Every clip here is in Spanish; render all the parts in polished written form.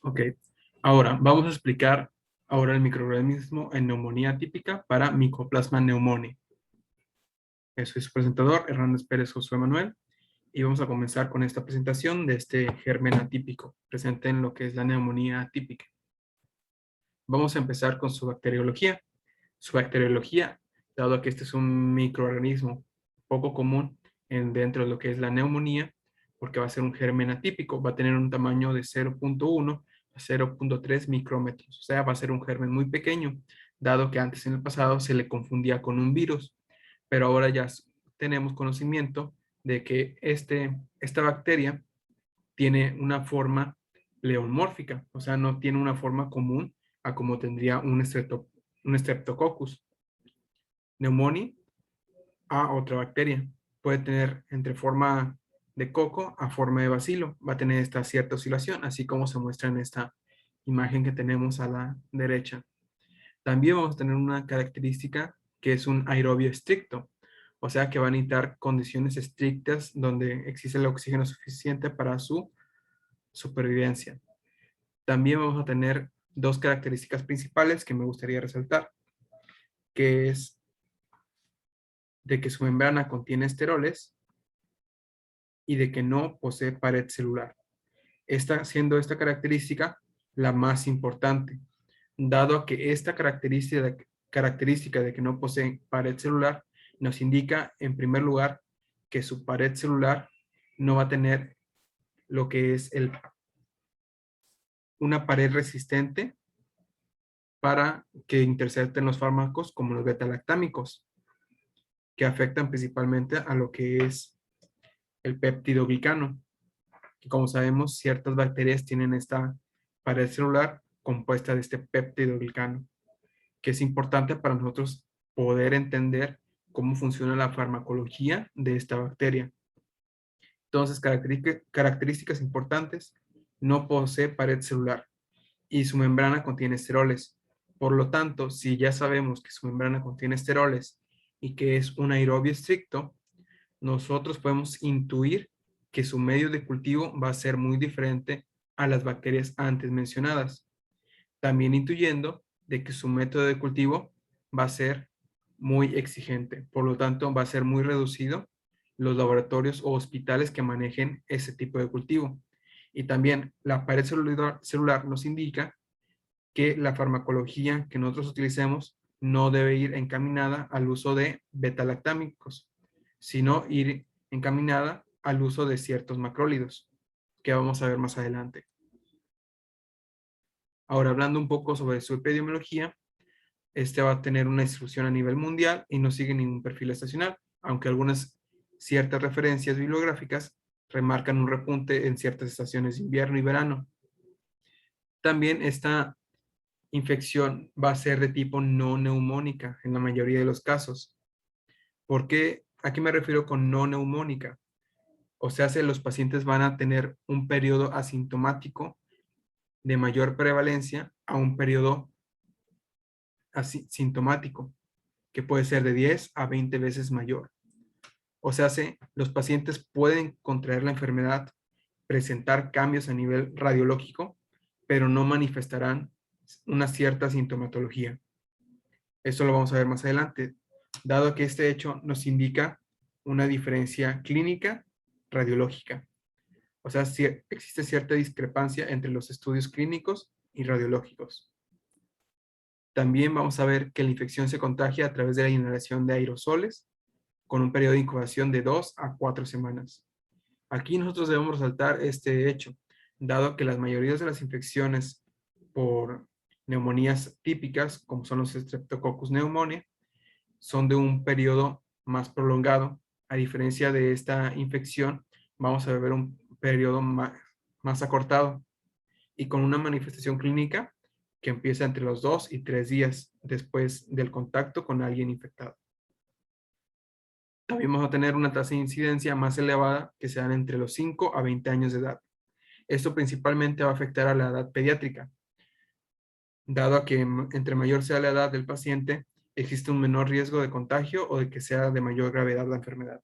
Ok, ahora vamos a explicar ahora el microorganismo en neumonía típica para Mycoplasma pneumoniae. Soy su presentador, Hernández Pérez Josué Manuel, y vamos a comenzar con esta presentación de este germen atípico presente en lo que es la neumonía típica. Vamos a empezar con su bacteriología. Su bacteriología, dado que este es un microorganismo poco común dentro de lo que es la neumonía, porque va a ser un germen atípico, va a tener un tamaño de 0.1 a 0.3 micrómetros, o sea, va a ser un germen muy pequeño, dado que antes en el pasado se le confundía con un virus, pero ahora ya tenemos conocimiento de que esta bacteria tiene una forma pleomórfica, o sea, no tiene una forma común a como tendría un Streptococcus pneumoniae a otra bacteria. Puede tener entre forma de coco a forma de bacilo. Va a tener esta cierta oscilación, así como se muestra en esta imagen que tenemos a la derecha. También vamos a tener una característica que es un aerobio estricto, o sea que va a necesitar condiciones estrictas donde existe el oxígeno suficiente para su supervivencia. También vamos a tener dos características principales que me gustaría resaltar, que es de que su membrana contiene esteroles y de que no posee pared celular. Siendo esta característica la más importante, dado que esta característica de que no posee pared celular nos indica, en primer lugar, que su pared celular no va a tener lo que es una pared resistente para que intercepten los fármacos como los beta-lactámicos, que afectan principalmente a lo que es el péptidoglicano, que como sabemos, ciertas bacterias tienen esta pared celular compuesta de este péptidoglicano, que es importante para nosotros poder entender cómo funciona la farmacología de esta bacteria. Entonces, características importantes: no posee pared celular y su membrana contiene esteroles. Por lo tanto, si ya sabemos que su membrana contiene esteroles y que es un aerobio estricto, nosotros podemos intuir que su medio de cultivo va a ser muy diferente a las bacterias antes mencionadas. También intuyendo de que su método de cultivo va a ser muy exigente. Por lo tanto, va a ser muy reducido los laboratorios o hospitales que manejen ese tipo de cultivo. Y también la pared celular nos indica que la farmacología que nosotros utilicemos no debe ir encaminada al uso de beta-lactámicos, sino ir encaminada al uso de ciertos macrólidos, que vamos a ver más adelante. Ahora, hablando un poco sobre su epidemiología, este va a tener una distribución a nivel mundial y no sigue ningún perfil estacional, aunque algunas ciertas referencias bibliográficas remarcan un repunte en ciertas estaciones de invierno y verano. También esta infección va a ser de tipo no neumónica en la mayoría de los casos. ¿Por qué? ¿A qué me refiero con no neumónica? O sea, si los pacientes van a tener un periodo asintomático de mayor prevalencia a un periodo asintomático, que puede ser de 10 a 20 veces mayor. O sea, los pacientes pueden contraer la enfermedad, presentar cambios a nivel radiológico, pero no manifestarán una cierta sintomatología. Esto lo vamos a ver más adelante, dado que este hecho nos indica una diferencia clínica radiológica. O sea, si existe cierta discrepancia entre los estudios clínicos y radiológicos. También vamos a ver que la infección se contagia a través de la inhalación de aerosoles con un periodo de incubación de 2 a 4 semanas. Aquí nosotros debemos resaltar este hecho, dado que las mayorías de las infecciones por neumonías típicas, como son los Streptococcus pneumoniae, son de un periodo más prolongado. A diferencia de esta infección, vamos a ver un periodo más acortado y con una manifestación clínica que empieza entre los 2 y 3 días después del contacto con alguien infectado. También vamos a tener una tasa de incidencia más elevada que se dan entre los 5 a 20 años de edad. Esto principalmente va a afectar a la edad pediátrica, dado a que entre mayor sea la edad del paciente, existe un menor riesgo de contagio o de que sea de mayor gravedad la enfermedad.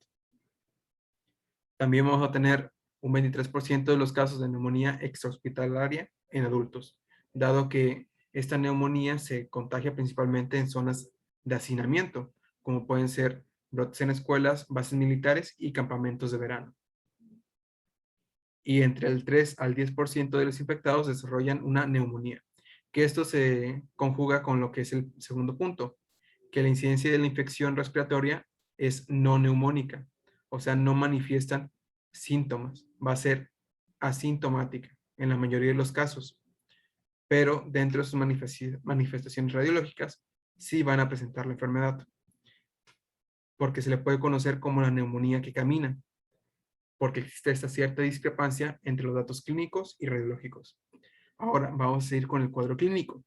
También vamos a tener un 23% de los casos de neumonía extrahospitalaria en adultos, dado que esta neumonía se contagia principalmente en zonas de hacinamiento, como pueden ser brotes en escuelas, bases militares y campamentos de verano. Y entre el 3 al 10% de los infectados desarrollan una neumonía, que esto se conjuga con lo que es el segundo punto, que la incidencia de la infección respiratoria es no neumónica, o sea, no manifiestan síntomas, va a ser asintomática en la mayoría de los casos, pero dentro de sus manifestaciones radiológicas sí van a presentar la enfermedad, porque se le puede conocer como la neumonía que camina, porque existe esta cierta discrepancia entre los datos clínicos y radiológicos. Ahora vamos a ir con el cuadro clínico.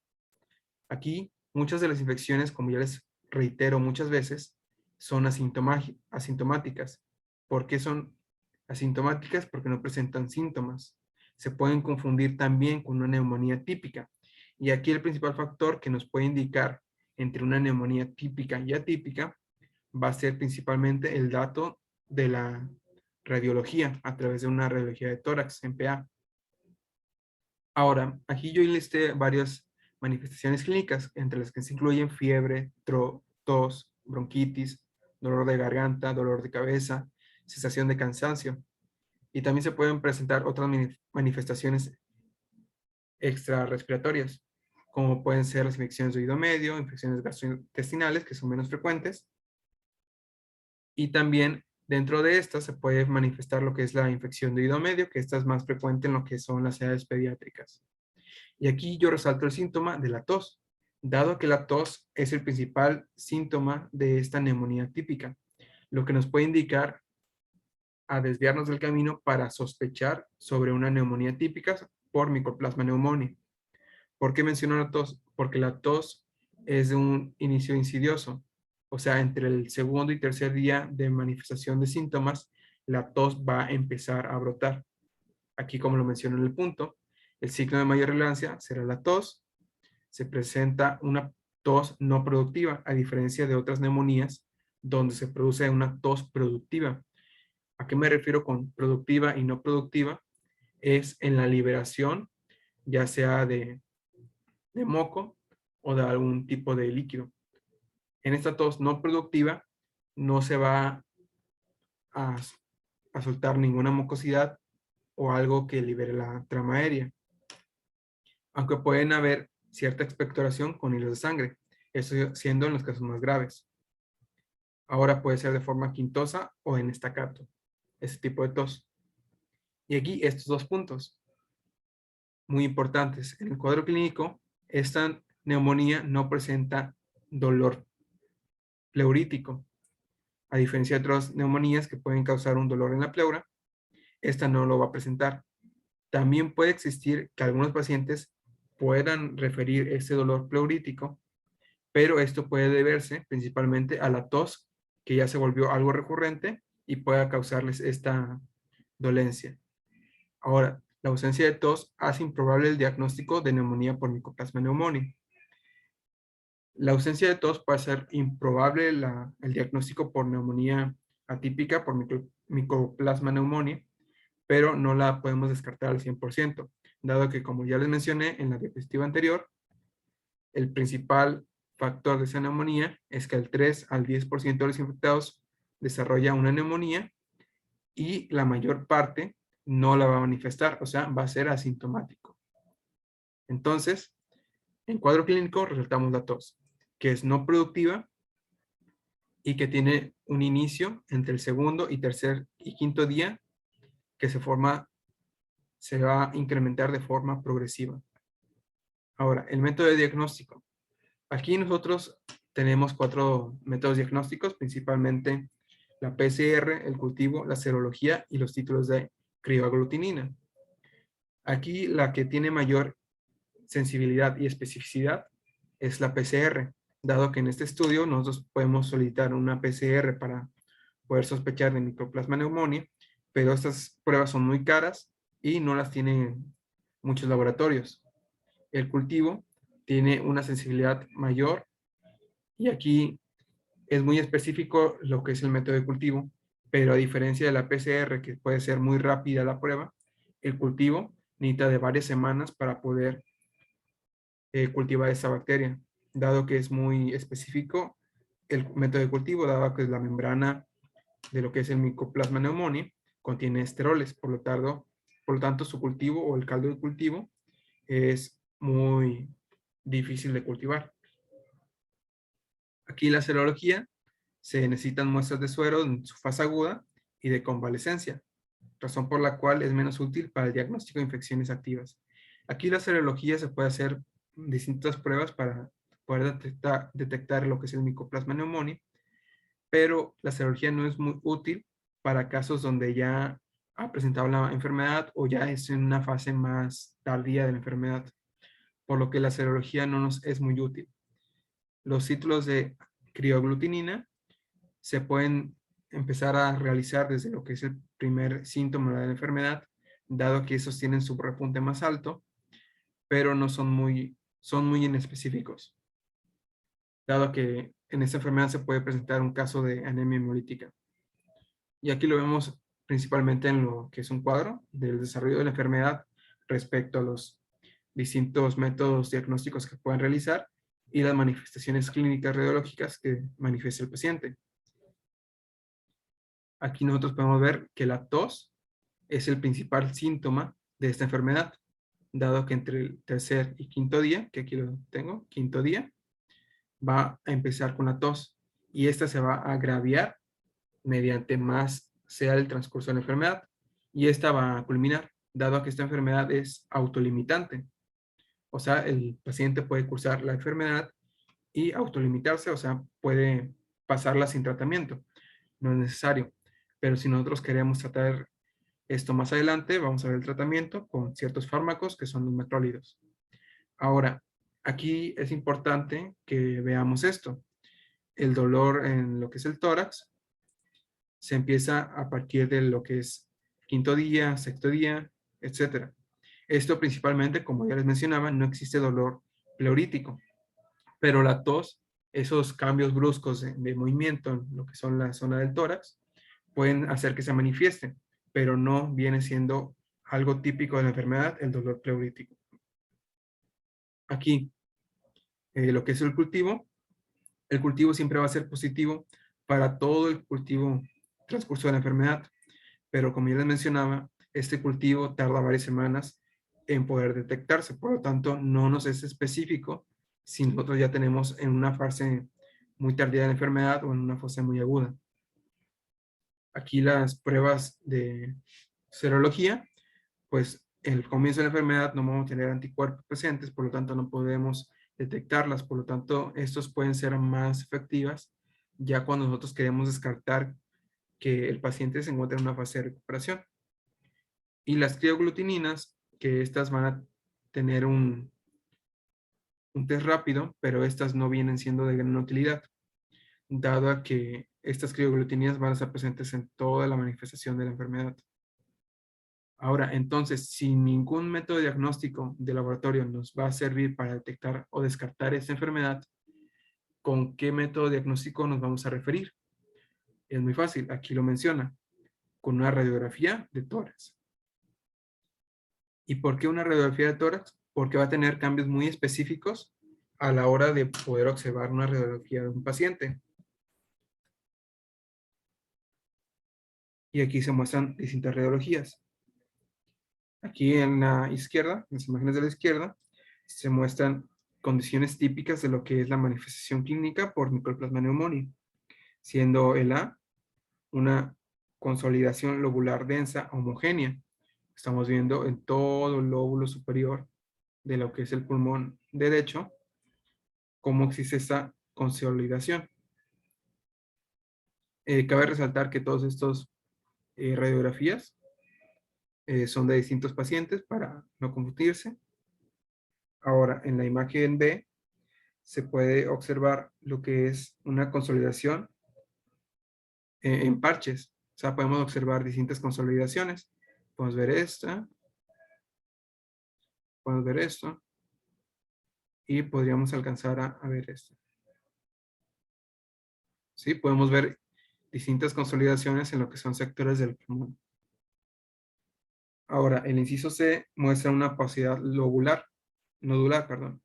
Aquí muchas de las infecciones, como ya les reitero muchas veces, son asintomáticas. ¿Por qué son asintomáticas? Porque no presentan síntomas. Se pueden confundir también con una neumonía típica. Y aquí el principal factor que nos puede indicar entre una neumonía típica y atípica va a ser principalmente el dato de la radiología a través de una radiología de tórax, MPA. Ahora, aquí yo enlisté varias manifestaciones clínicas, entre las que se incluyen fiebre, tos, bronquitis, dolor de garganta, dolor de cabeza, sensación de cansancio. Y también se pueden presentar otras manifestaciones extrarrespiratorias, como pueden ser las infecciones de oído medio, infecciones gastrointestinales, que son menos frecuentes. Y también dentro de estas se puede manifestar lo que es la infección de oído medio, que esta es más frecuente en lo que son las edades pediátricas. Y aquí yo resalto el síntoma de la tos, dado que la tos es el principal síntoma de esta neumonía típica, lo que nos puede indicar a desviarnos del camino para sospechar sobre una neumonía típica por Mycoplasma pneumoniae. ¿Por qué menciono la tos? Porque la tos es de un inicio insidioso, o sea, entre el segundo y tercer día de manifestación de síntomas, la tos va a empezar a brotar. Aquí, como lo menciono en el punto, el signo de mayor relevancia será la tos. Se presenta una tos no productiva, a diferencia de otras neumonías donde se produce una tos productiva. ¿A qué me refiero con productiva y no productiva? Es en la liberación, ya sea de moco o de algún tipo de líquido. En esta tos no productiva no se va a, a soltar ninguna mucosidad o algo que libere la trama aérea, aunque pueden haber cierta expectoración con hilos de sangre, eso siendo en los casos más graves. Ahora puede ser de forma quintosa o en estacato, ese tipo de tos. Y aquí estos dos puntos muy importantes. En el cuadro clínico, esta neumonía no presenta dolor pleurítico. A diferencia de otras neumonías que pueden causar un dolor en la pleura, esta no lo va a presentar. También puede existir que algunos pacientes puedan referir este dolor pleurítico, pero esto puede deberse principalmente a la tos, que ya se volvió algo recurrente y pueda causarles esta dolencia. Ahora, la ausencia de tos hace improbable el diagnóstico de neumonía por Mycoplasma pneumoniae. La ausencia de tos puede ser improbable el diagnóstico por neumonía atípica por Mycoplasma pneumoniae, pero no la podemos descartar al 100%, dado que, como ya les mencioné en la diapositiva anterior, el principal factor de esa neumonía es que el 3 al 10% de los infectados desarrolla una neumonía y la mayor parte no la va a manifestar, o sea, va a ser asintomático. Entonces, en cuadro clínico resaltamos la tos, que es no productiva y que tiene un inicio entre el segundo y tercer y quinto día que se va a incrementar de forma progresiva. Ahora, el método de diagnóstico. Aquí nosotros tenemos 4 métodos diagnósticos, principalmente la PCR, el cultivo, la serología y los títulos de crioaglutinina. Aquí la que tiene mayor sensibilidad y especificidad es la PCR, dado que en este estudio nosotros podemos solicitar una PCR para poder sospechar de Mycoplasma pneumoniae, pero estas pruebas son muy caras y no las tienen muchos laboratorios. El cultivo tiene una sensibilidad mayor y aquí es muy específico lo que es el método de cultivo, pero a diferencia de la PCR, que puede ser muy rápida la prueba, el cultivo necesita de varias semanas para poder cultivar esta bacteria, dado que es muy específico el método de cultivo, dado que la membrana de lo que es el Mycoplasma pneumoniae contiene esteroles, por lo tanto su cultivo o el caldo de cultivo es muy difícil de cultivar. Aquí la serología se necesitan muestras de suero en su fase aguda y de convalescencia, razón por la cual es menos útil para el diagnóstico de infecciones activas. Aquí la serología se puede hacer distintas pruebas para poder detectar lo que es el Mycoplasma pneumoniae, pero la serología no es muy útil para casos donde ya ha presentado la enfermedad o ya es en una fase más tardía de la enfermedad, por lo que la serología no nos es muy útil. Los ciclos de crioglutinina se pueden empezar a realizar desde lo que es el primer síntoma de la enfermedad, dado que esos tienen su repunte más alto, pero no son muy inespecíficos, dado que en esta enfermedad se puede presentar un caso de anemia hemolítica. Y aquí lo vemos principalmente en lo que es un cuadro del desarrollo de la enfermedad respecto a los distintos métodos diagnósticos que pueden realizar y las manifestaciones clínicas radiológicas que manifiesta el paciente. Aquí nosotros podemos ver que la tos es el principal síntoma de esta enfermedad, dado que entre el tercer y quinto día, que aquí lo tengo, quinto día, va a empezar con la tos y esta se va a agraviar mediante más sea el transcurso de la enfermedad y esta va a culminar, dado que esta enfermedad es autolimitante. O sea, el paciente puede cursar la enfermedad y autolimitarse, o sea, puede pasarla sin tratamiento, no es necesario. Pero si nosotros queremos tratar esto más adelante, vamos a ver el tratamiento con ciertos fármacos que son los macrólidos. Ahora, aquí es importante que veamos esto. El dolor en lo que es el tórax se empieza a partir de lo que es quinto día, sexto día, etcétera. Esto principalmente, como ya les mencionaba, no existe dolor pleurítico, pero la tos, esos cambios bruscos de movimiento en lo que son la zona del tórax, pueden hacer que se manifieste, pero no viene siendo algo típico de la enfermedad, el dolor pleurítico. Aquí, lo que es el cultivo siempre va a ser positivo para todo el cultivo transcurso de la enfermedad, pero como ya les mencionaba, este cultivo tarda varias semanas en poder detectarse, por lo tanto no nos es específico si nosotros ya tenemos en una fase muy tardía de la enfermedad o en una fase muy aguda. Aquí las pruebas de serología, pues en el comienzo de la enfermedad no vamos a tener anticuerpos presentes, por lo tanto no podemos detectarlas, por lo tanto estos pueden ser más efectivas ya cuando nosotros queremos descartar que el paciente se encuentra en una fase de recuperación. Y las crioglutininas, que estas van a tener un test rápido, pero estas no vienen siendo de gran utilidad, dado a que estas crioglutininas van a estar presentes en toda la manifestación de la enfermedad. Ahora, entonces, si ningún método diagnóstico de laboratorio nos va a servir para detectar o descartar esta enfermedad, ¿con qué método diagnóstico nos vamos a referir? Es muy fácil, aquí lo menciona, con una radiografía de tórax. ¿Y por qué una radiografía de tórax? Porque va a tener cambios muy específicos a la hora de poder observar una radiografía de un paciente. Y aquí se muestran distintas radiologías. Aquí en la izquierda, en las imágenes de la izquierda, se muestran condiciones típicas de lo que es la manifestación clínica por Mycoplasma pneumoniae, siendo el A una consolidación lobular densa homogénea. Estamos viendo en todo el lóbulo superior de lo que es el pulmón derecho, cómo existe esta consolidación. Cabe resaltar que todos estos radiografías son de distintos pacientes para no confundirse. Ahora, en la imagen B se puede observar lo que es una consolidación en parches. O sea, podemos observar distintas consolidaciones. Podemos ver esta, podemos ver esto, y podríamos alcanzar a ver esto. ¿Sí? Podemos ver distintas consolidaciones en lo que son sectores del pulmón. Ahora, el inciso C muestra una opacidad nodular, perdón.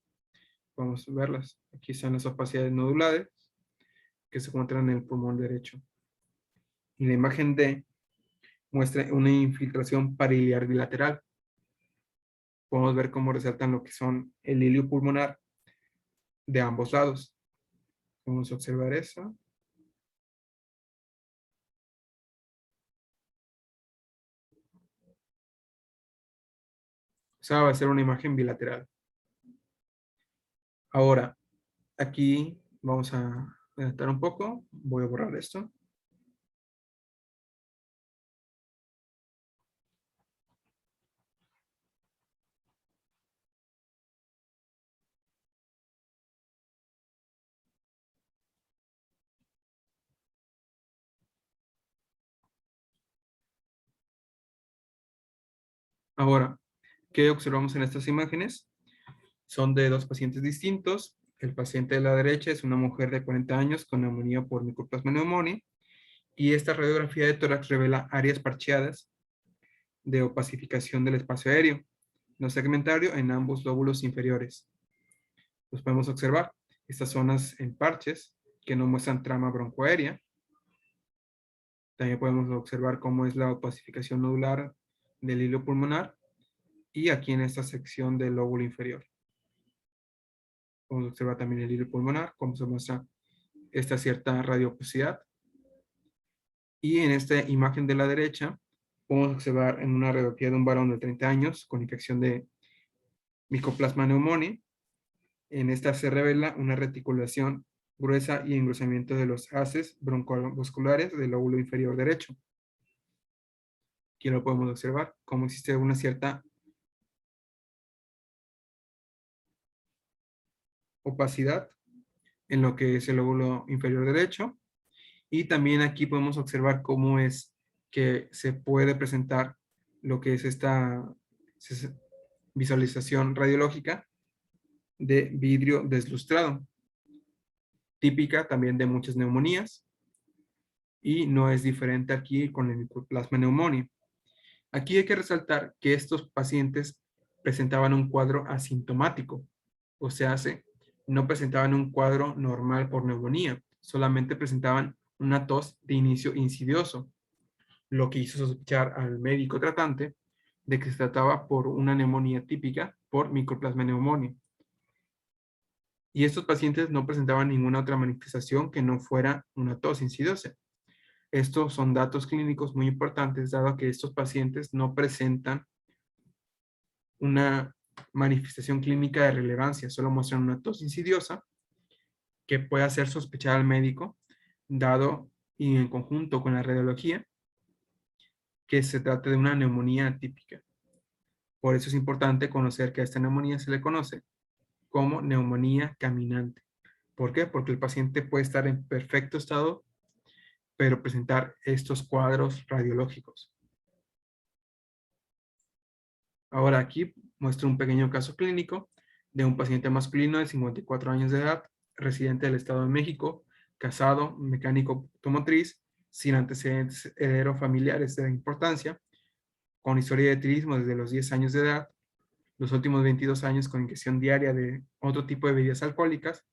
Vamos a verlas. Aquí están las opacidades nodulares que se encuentran en el pulmón derecho. Y la imagen D muestra una infiltración pariliar bilateral. Podemos ver cómo resaltan lo que son el hilio pulmonar de ambos lados. Vamos a observar eso. O sea, va a ser una imagen bilateral. Ahora, aquí vamos a adelantar un poco. Voy a borrar esto. Ahora, ¿qué observamos en estas imágenes? Son de dos pacientes distintos. El paciente de la derecha es una mujer de 40 años con neumonía por Mycoplasma pneumoniae y esta radiografía de tórax revela áreas parcheadas de opacificación del espacio aéreo, no segmentario en ambos lóbulos inferiores. Los podemos observar, estas zonas en parches que no muestran trama broncoaérea. También podemos observar cómo es la opacificación nodular del hilo pulmonar y aquí en esta sección del lóbulo inferior. Podemos observar también el hilo pulmonar, cómo se muestra esta cierta radiopacidad. Y en esta imagen de la derecha, podemos observar en una radiografía de un varón de 30 años con infección de Mycoplasma pneumoniae. En esta se revela una reticulación gruesa y engrosamiento de los haces broncovasculares del lóbulo inferior derecho. Aquí lo podemos observar, cómo existe una cierta opacidad en lo que es el lóbulo inferior derecho. Y también aquí podemos observar cómo es que se puede presentar lo que es esta visualización radiológica de vidrio deslustrado, típica también de muchas neumonías, y no es diferente aquí con el Mycoplasma pneumoniae. Aquí hay que resaltar que estos pacientes presentaban un cuadro asintomático, o sea, no presentaban un cuadro normal por neumonía, solamente presentaban una tos de inicio insidioso, lo que hizo sospechar al médico tratante de que se trataba por una neumonía típica por Mycoplasma pneumoniae. Y estos pacientes no presentaban ninguna otra manifestación que no fuera una tos insidiosa. Estos son datos clínicos muy importantes, dado que estos pacientes no presentan una manifestación clínica de relevancia, solo muestran una tos insidiosa que puede hacer sospechar al médico, dado y en conjunto con la radiología, que se trata de una neumonía atípica. Por eso es importante conocer que a esta neumonía se le conoce como neumonía caminante. ¿Por qué? Porque el paciente puede estar en perfecto estado, pero presentar estos cuadros radiológicos. Ahora aquí muestro un pequeño caso clínico de un paciente masculino de 54 años de edad, residente del Estado de México, casado, mecánico automotriz, sin antecedentes heredero-familiares de importancia, con historia de etilismo desde los 10 años de edad, los últimos 22 años con ingestión diaria de otro tipo de bebidas alcohólicas,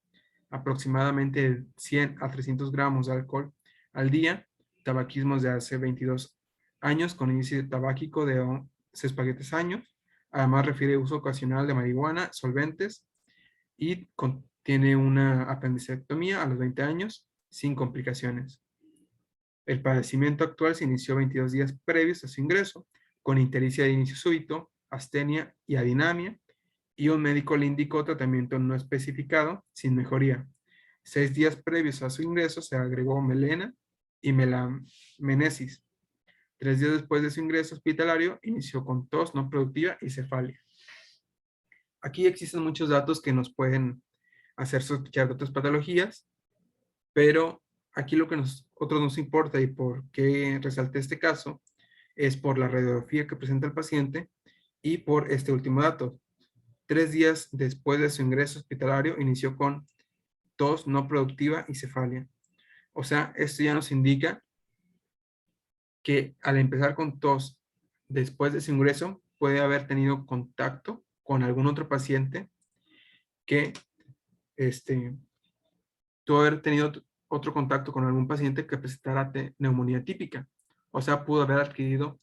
aproximadamente 100 a 300 gramos de alcohol al día, tabaquismos de hace 22 años con índice tabáquico de 11 paquetes años, además refiere uso ocasional de marihuana, solventes y tiene una apendicectomía a los 20 años sin complicaciones. El padecimiento actual se inició 22 días previos a su ingreso, con ictericia de inicio súbito, astenia y adinamia, y un médico le indicó tratamiento no especificado sin mejoría. 6 días previos a su ingreso se agregó melena y melamenesis. 3 días después de su ingreso hospitalario, inició con tos no productiva y cefalia. Aquí existen muchos datos que nos pueden hacer sospechar de otras patologías, pero aquí lo que nosotros nos importa y por qué resalté este caso es por la radiografía que presenta el paciente y por este último dato. 3 días después de su ingreso hospitalario inició con tos no productiva y cefalia. O sea, esto ya nos indica que al empezar con tos después de su ingreso, puede haber tenido contacto con algún otro paciente que tuvo haber tenido otro contacto con algún paciente que presentara neumonía típica. O sea, pudo haber adquirido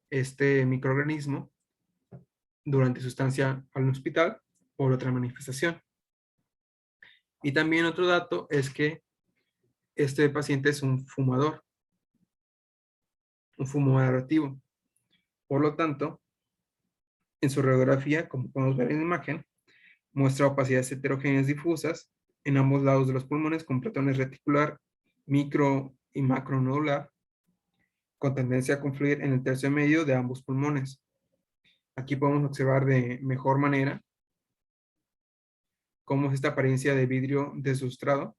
este microorganismo durante su estancia al hospital por otra manifestación. Y también otro dato es que este paciente es un fumador activo. Por lo tanto, en su radiografía, como podemos ver en la imagen, muestra opacidades heterogéneas difusas en ambos lados de los pulmones con platones reticular, micro y macronodular, con tendencia a confluir en el tercio medio de ambos pulmones. Aquí podemos observar de mejor manera cómo es esta apariencia de vidrio desustrado.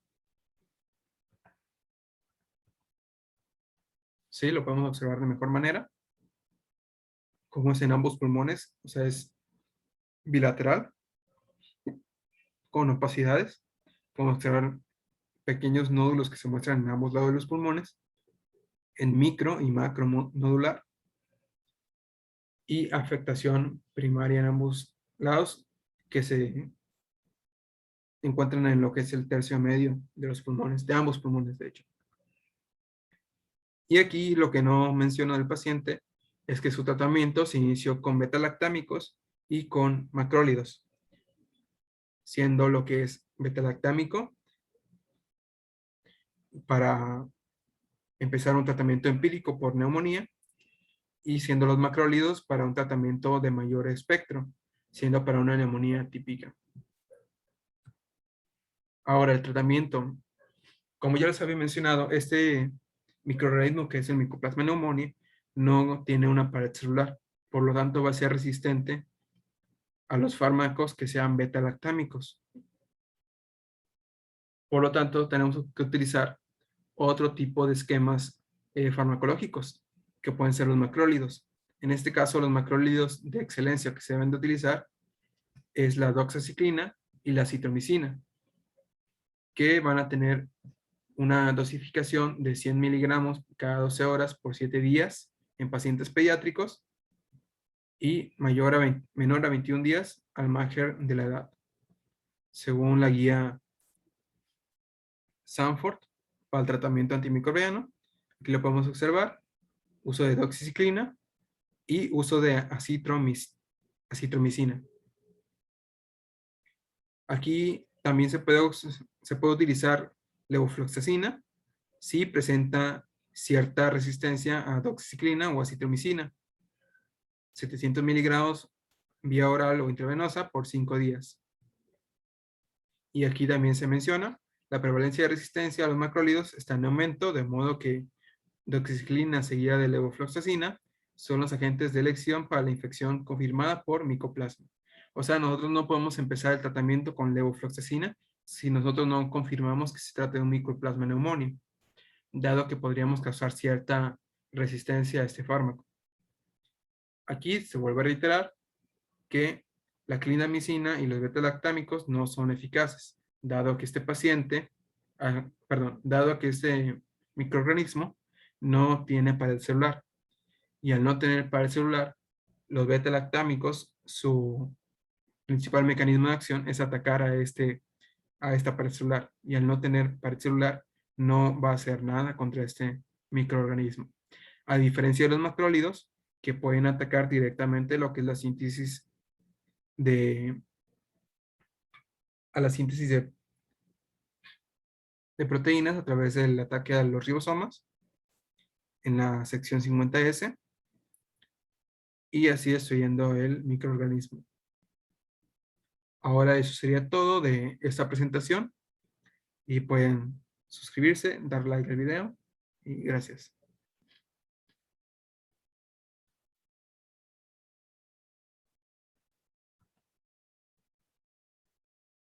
Sí, lo podemos observar de mejor manera. Cómo es en ambos pulmones, o sea, es bilateral, con opacidades. Podemos observar pequeños nódulos que se muestran en ambos lados de los pulmones, en micro y macro nodular, y afectación primaria en ambos lados que se encuentran en lo que es el tercio medio de los pulmones, de ambos pulmones, de hecho. Y aquí lo que no menciona el paciente es que su tratamiento se inició con beta-lactámicos y con macrólidos, siendo lo que es beta-lactámico para empezar un tratamiento empírico por neumonía y siendo los macrólidos para un tratamiento de mayor espectro, siendo para una neumonía típica. Ahora, el tratamiento, como ya les había mencionado, este microorganismo que es el Mycoplasma pneumoniae no tiene una pared celular, por lo tanto va a ser resistente a los fármacos que sean beta-lactámicos. Por lo tanto, tenemos que utilizar otro tipo de esquemas farmacológicos, que pueden ser los macrólidos. En este caso, los macrólidos de excelencia que se deben de utilizar es la doxaciclina y la citromicina, que van a tener una dosificación de 100 miligramos cada 12 horas por 7 días en pacientes pediátricos y menor a 21 días al margen de la edad, según la guía Sanford para el tratamiento antimicrobiano. Aquí lo podemos observar, uso de doxiciclina y uso de acitromicina. Aquí también se puede utilizar levofloxacina si presenta cierta resistencia a doxiciclina o acitromicina. 700 miligramos vía oral o intravenosa por 5 días. Y aquí también se menciona, la prevalencia de resistencia a los macrólidos está en aumento, de modo que doxiciclina seguida de levofloxacina son los agentes de elección para la infección confirmada por micoplasma. O sea, nosotros no podemos empezar el tratamiento con levofloxacina si nosotros no confirmamos que se trata de un micoplasma pneumoniae, dado que podríamos causar cierta resistencia a este fármaco. Aquí se vuelve a reiterar que la clindamicina y los beta-lactámicos no son eficaces, dado que este este microorganismo no tiene pared celular. Y al no tener pared celular, los beta-lactámicos, su principal mecanismo de acción es atacar a esta pared celular. Y al no tener pared celular, no va a hacer nada contra este microorganismo. A diferencia de los macrólidos, que pueden atacar directamente lo que es la síntesis a la síntesis de proteínas a través del ataque a los ribosomas en la sección 50S y así destruyendo el microorganismo. Ahora eso sería todo de esta presentación y pueden suscribirse, dar like al video y gracias.